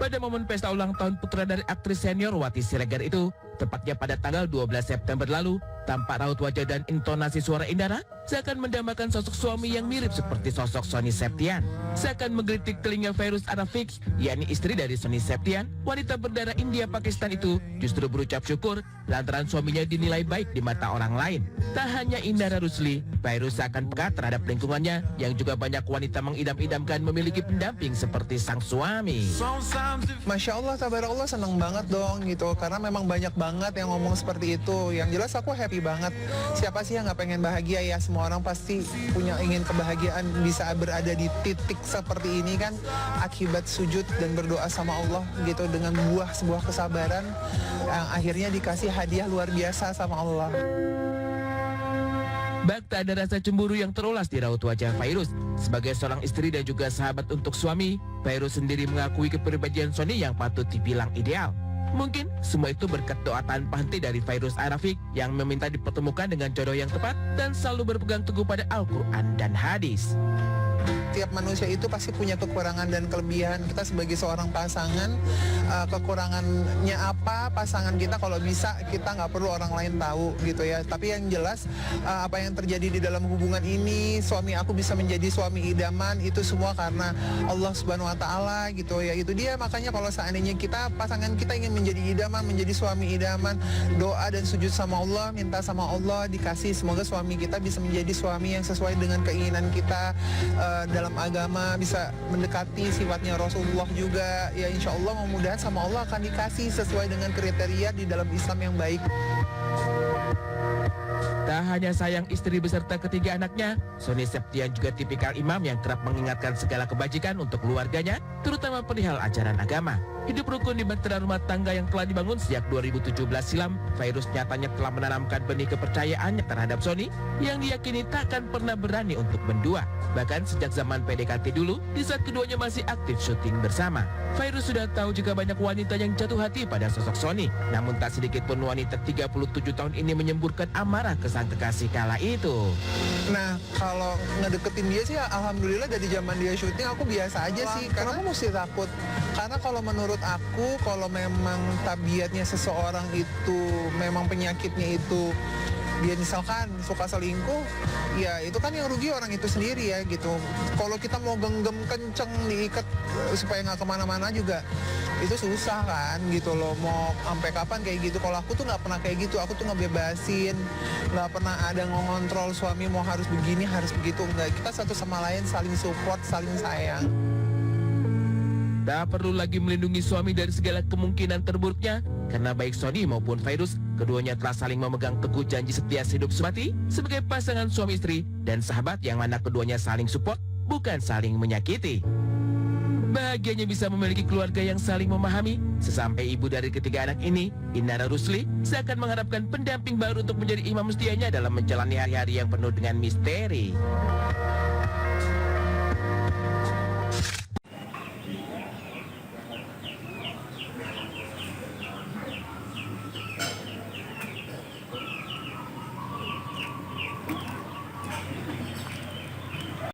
Pada momen pesta ulang tahun putra dari aktris senior Wati Siregar itu, tepatnya pada tanggal 12 September lalu, tampak raut wajah dan intonasi suara Indara seakan mendambakan sosok suami yang mirip seperti sosok Sony Septian. Seakan menggelitik telinga Fairuz Arafik, yakni istri dari Sony Septian, wanita berdarah India Pakistan itu justru berucap syukur lantaran suaminya dinilai baik di mata orang lain. Tak hanya Indara Rusli, Fairuz seakan peka terhadap lingkungannya yang juga banyak wanita mengidam-idamkan memiliki pendamping seperti sang suami. Masya Allah, tabarakallah, seneng banget dong gitu. Karena memang banyak banget yang ngomong seperti itu. Yang jelas aku happy banget. Siapa sih yang gak pengen bahagia ya? Semua orang pasti punya ingin kebahagiaan, bisa berada di titik seperti ini kan akibat sujud dan berdoa sama Allah gitu, dengan sebuah kesabaran yang akhirnya dikasih hadiah luar biasa sama Allah. Bak tak ada rasa cemburu yang terulas di raut wajah Fairuz. Sebagai seorang istri dan juga sahabat untuk suami, Fairuz sendiri mengakui kepribadian Sony yang patut dibilang ideal. Mungkin semua itu berkat doa tanpa henti dari Fairuz Arafik yang meminta dipertemukan dengan jodoh yang tepat dan selalu berpegang teguh pada Al-Quran dan hadis. Tiap manusia itu pasti punya kekurangan dan kelebihan. Kita sebagai seorang pasangan, kekurangannya apa pasangan kita, kalau bisa kita nggak perlu orang lain tahu gitu ya. Tapi yang jelas apa yang terjadi di dalam hubungan ini, suami aku bisa menjadi suami idaman, itu semua karena Allah Subhanahu Wa Taala gitu ya. Itu dia, makanya kalau seandainya pasangan kita ingin menjadi idaman, menjadi suami idaman, doa dan sujud sama Allah, minta sama Allah dikasih, semoga suami kita bisa menjadi suami yang sesuai dengan keinginan kita dalam agama, bisa mendekati sifatnya Rasulullah juga ya. Insya Allah mudah-mudahan sama Allah akan dikasih sesuai dengan kriteria di dalam Islam yang baik. Tak hanya sayang istri beserta ketiga anaknya, Sony Septian juga tipikal imam yang kerap mengingatkan segala kebajikan untuk keluarganya, terutama perihal ajaran agama. Hidup rukun di bahtera rumah tangga yang telah dibangun sejak 2017 silam, Fairuz nyatanya telah menanamkan benih kepercayaannya terhadap Sony yang diyakini takkan pernah berani untuk mendua. Bahkan sejak zaman PDKT dulu, di saat keduanya masih aktif syuting bersama, Fairuz sudah tahu jika banyak wanita yang jatuh hati pada sosok Sony. Namun tak sedikit pun wanita 37 tahun ini menyemburkan amarah ke sang kekasih kala itu. Nah, kalau ngedeketin dia sih alhamdulillah dari zaman dia syuting aku biasa aja sih. Karena aku mesti takut. Karena kalau menurut aku, kalau memang tabiatnya seseorang itu, memang penyakitnya itu, dia misalkan suka selingkuh, ya itu kan yang rugi orang itu sendiri ya gitu. Kalau kita mau genggam kenceng diikat supaya nggak kemana-mana juga, itu susah kan gitu loh. Mau sampai kapan kayak gitu? Kalau aku tuh nggak pernah kayak gitu. Aku tuh ngebebasin, nggak pernah ada ngontrol suami mau harus begini, harus begitu. Enggak, kita satu sama lain saling support, saling sayang. Tak perlu lagi melindungi suami dari segala kemungkinan terburuknya, karena baik Sony maupun Fairuz, keduanya telah saling memegang teguh janji setia hidup semati sebagai pasangan suami istri dan sahabat yang mana keduanya saling support, bukan saling menyakiti. Bahagianya bisa memiliki keluarga yang saling memahami. Sesampai ibu dari ketiga anak ini, Indara Rusli, seakan mengharapkan pendamping baru untuk menjadi imam setianya dalam menjalani hari-hari yang penuh dengan misteri.